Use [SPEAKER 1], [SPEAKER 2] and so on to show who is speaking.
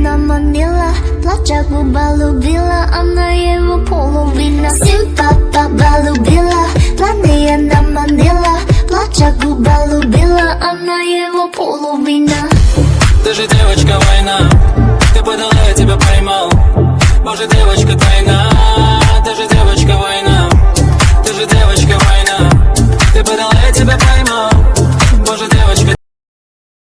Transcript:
[SPEAKER 1] она манила, плача губа любила, она его половина. Сын папа любила, планы она манила, плача губа любила, она его половина.
[SPEAKER 2] Ты же девочка война, ты подала, я тебя поймал. Боже, девочка тайна.